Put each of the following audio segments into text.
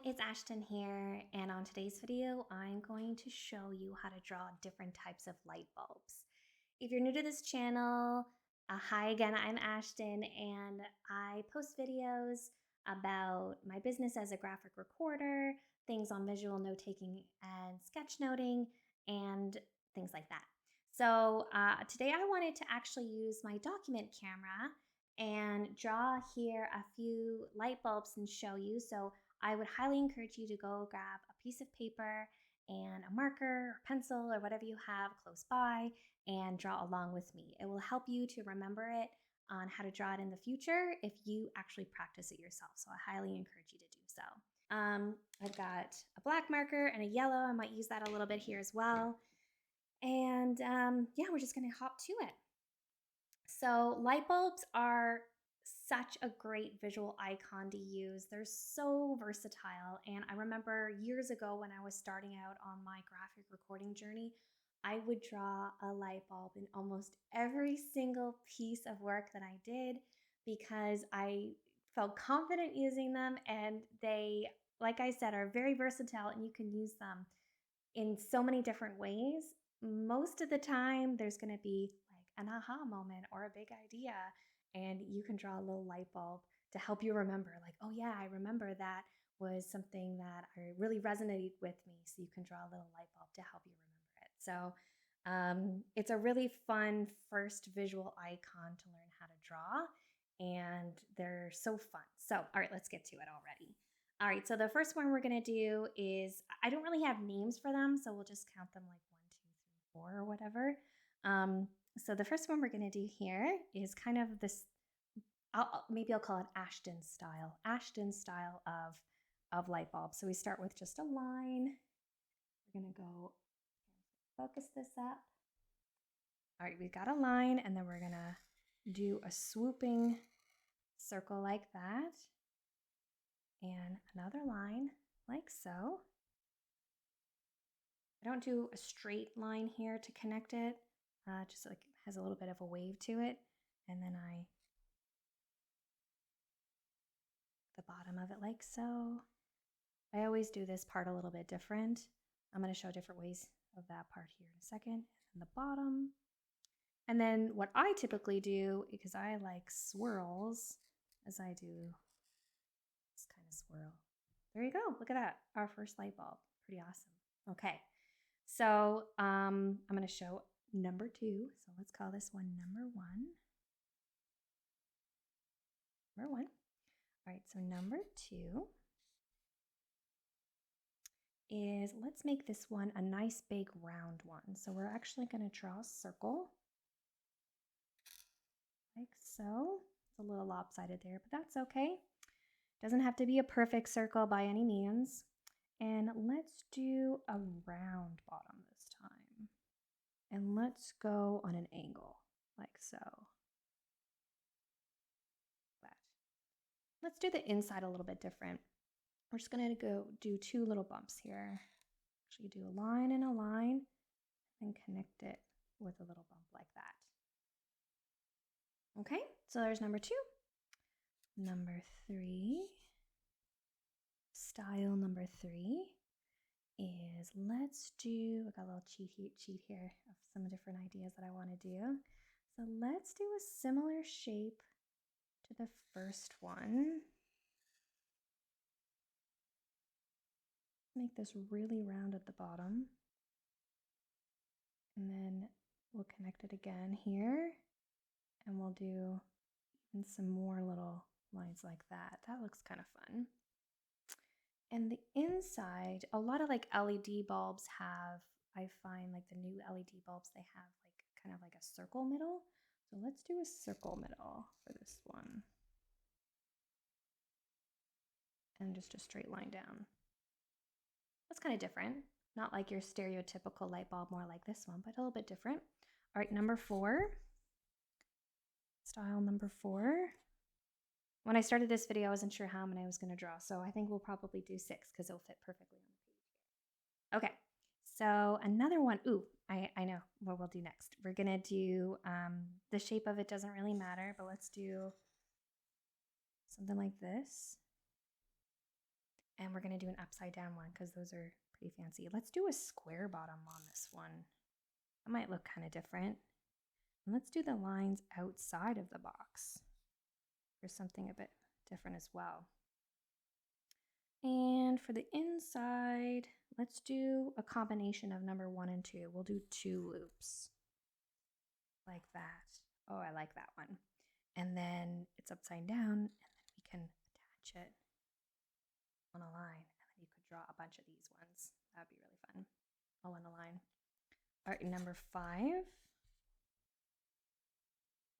it's Ashton here, and on today's video, I'm going to show you how to draw different types of light bulbs. If you're new to this channel, hi again, I'm Ashton, and I post videos about my business as a graphic recorder, things on visual note-taking and sketchnoting, and things like that. So today I wanted to actually use my document camera and draw here a few light bulbs and show you. So I would highly encourage you to go grab a piece of paper and a marker or pencil or whatever you have close by and draw along with me. It will help you to remember it on how to draw it in the future if you actually practice it yourself. So I highly encourage you to do so. I've got a black marker and a yellow. I might use that a little bit here as well. And yeah, we're just gonna hop to it. So light bulbs are such a great visual icon to use. They're so versatile. And I remember years ago when I was starting out on my graphic recording journey, I would draw a light bulb in almost every single piece of work that I did because I felt confident using them, and they, like I said, are very versatile and you can use them in so many different ways. Most of the time, there's going to be like an aha moment or a big idea, and you can draw a little light bulb to help you remember, like, oh yeah, I remember that was something that I really resonated with me. So you can draw a little light bulb to help you remember it. So it's a really fun first visual icon to learn how to draw, and they're so fun. So, all right, let's get to it already. All right, so the first one we're gonna do is, I don't really have names for them, so we'll just count them like 1, 2, 3, 4 or whatever. So the first one we're gonna do here is kind of this, maybe I'll call it Ashton style of light bulb. So we start with just a line. We're gonna go focus this up. All right, we've got a line, and then we're gonna do a swooping circle like that. And another line like so. I don't do a straight line here to connect it, just like it has a little bit of a wave to it. And then the bottom of it like so. I always do this part a little bit different. I'm going to show different ways of that part here in a second. And the bottom. And then what I typically do, because I like swirls, as I do this kind of swirl. There you go. Look at that. Our first light bulb. Pretty awesome. Okay. So I'm going to show number 2. So let's call this one number 1. Number 1. All right. So number 2 is, let's make this one a nice big round one. So we're actually going to draw a circle like so. It's a little lopsided there, but that's okay. Doesn't have to be a perfect circle by any means. And let's do a round bottom this time. And let's go on an angle, like so. That. Let's do the inside a little bit different. We're just gonna go do 2 little bumps here. Actually do a line and a line, and connect it with a little bump like that. Okay, so there's number 2. Number 3. Style number 3 is, let's do, I got a little cheat here of some different ideas that I want to do. So let's do a similar shape to the first one. Make this really round at the bottom. And then we'll connect it again here. And we'll do even some more little lines like that. That looks kind of fun. And the inside, a lot of like LED bulbs have, I find like the new LED bulbs, they have like kind of like a circle middle. So let's do a circle middle for this one. And just a straight line down. That's kind of different. Not like your stereotypical light bulb, more like this one, but a little bit different. All right, number 4. Style number 4. When I started this video, I wasn't sure how many I was going to draw, so I think we'll probably do 6 because it'll fit perfectly on the page. Okay, so another one. Ooh, I know what we'll do next. We're going to do, the shape of it doesn't really matter, but let's do something like this. And we're going to do an upside down one because those are pretty fancy. Let's do a square bottom on this one. That might look kind of different. And let's do the lines outside of the box for something a bit different as well. And for the inside, let's do a combination of number 1 and 2. We'll do 2 loops like that. Oh, I like that one. And then it's upside down, and then we can attach it on a line. And then you could draw a bunch of these ones. That would be really fun. All on a line. All right, number 5.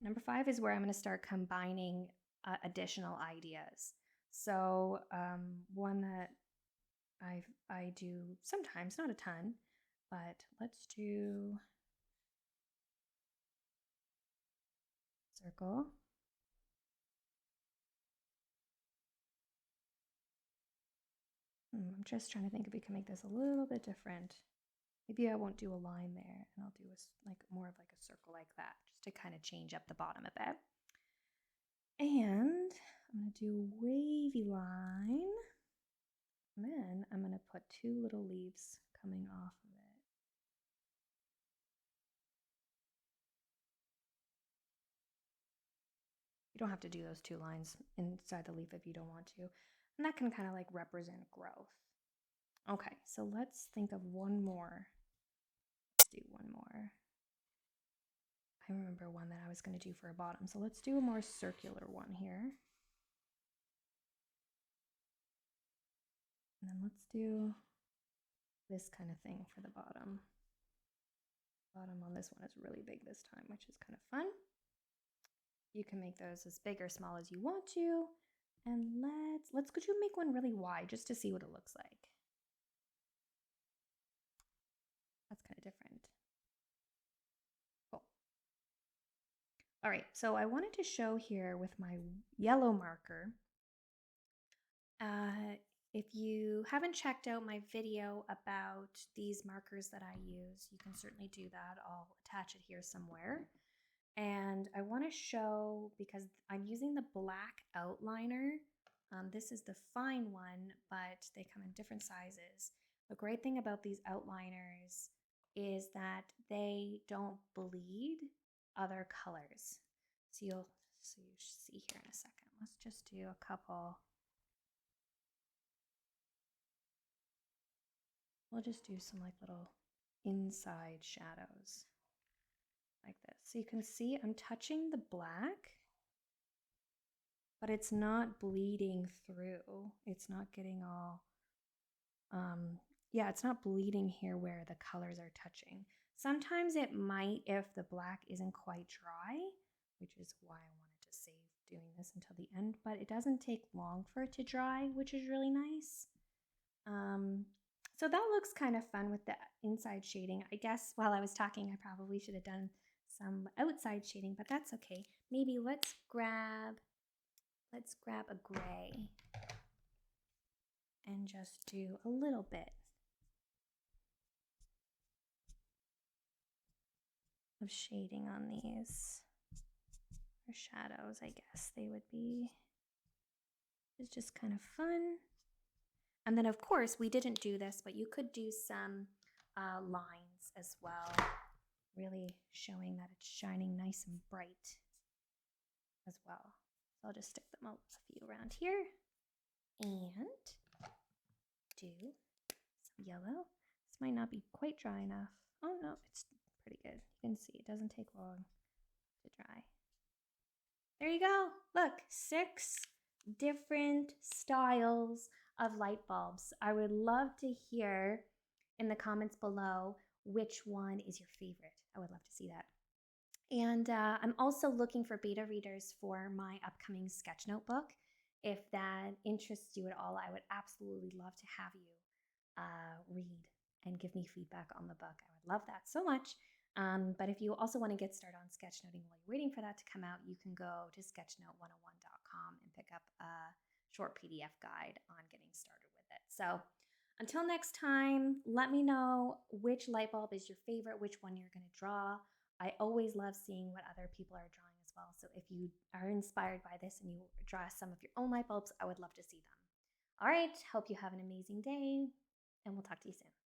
Number 5 is where I'm going to start combining additional ideas. So one that I do sometimes, not a ton, but let's do circle. I'm just trying to think if we can make this a little bit different. Maybe I won't do a line there, and I'll do like more of like a circle like that, just to kind of change up the bottom a bit. And I'm going to do a wavy line. And then I'm going to put 2 little leaves coming off of it. You don't have to do those 2 lines inside the leaf if you don't want to. And that can kind of like represent growth. Okay, so let's think of one more. Let's do one more. I remember one that I was going to do for a bottom. So let's do a more circular one here. And then let's do this kind of thing for the bottom. Bottom on this one is really big this time, which is kind of fun. You can make those as big or small as you want to. And could you make one really wide just to see what it looks like? That's kind of different. Cool. All right, so I wanted to show here with my yellow marker. If you haven't checked out my video about these markers that I use, you can certainly do that. I'll attach it here somewhere. And I want to show, because I'm using the black outliner. This is the fine one, but they come in different sizes. The great thing about these outliners is that they don't bleed other colors. So you see here in a second. Let's just do a couple. We'll just do some like little inside shadows like this. So you can see I'm touching the black, but it's not bleeding through. It's not getting all, it's not bleeding here where the colors are touching. Sometimes it might if the black isn't quite dry, which is why I wanted to save doing this until the end, but it doesn't take long for it to dry, which is really nice. So that looks kind of fun with the inside shading. I guess while I was talking, I probably should have done some outside shading, but that's okay. Maybe let's grab a gray and just do a little bit of shading on these, or shadows, I guess they would be. It's just kind of fun. And then of course we didn't do this, but you could do some lines as well, really showing that it's shining nice and bright as well. So I'll just stick them a few around here and do some yellow. This might not be quite dry enough. Oh no, it's pretty good. You can see it doesn't take long to dry. There you go. Look, 6 different styles of light bulbs. I would love to hear in the comments below which one is your favorite. I would love to see that. And I'm also looking for beta readers for my upcoming Sketchnote book. If that interests you at all, I would absolutely love to have you read and give me feedback on the book. I would love that so much. But if you also want to get started on sketchnoting while you're waiting for that to come out, you can go to sketchnote101.com and pick up a short PDF guide on getting started with it. So until next time, let me know which light bulb is your favorite, which one you're going to draw. I always love seeing what other people are drawing as well. So if you are inspired by this and you draw some of your own light bulbs, I would love to see them. All right, hope you have an amazing day, and we'll talk to you soon.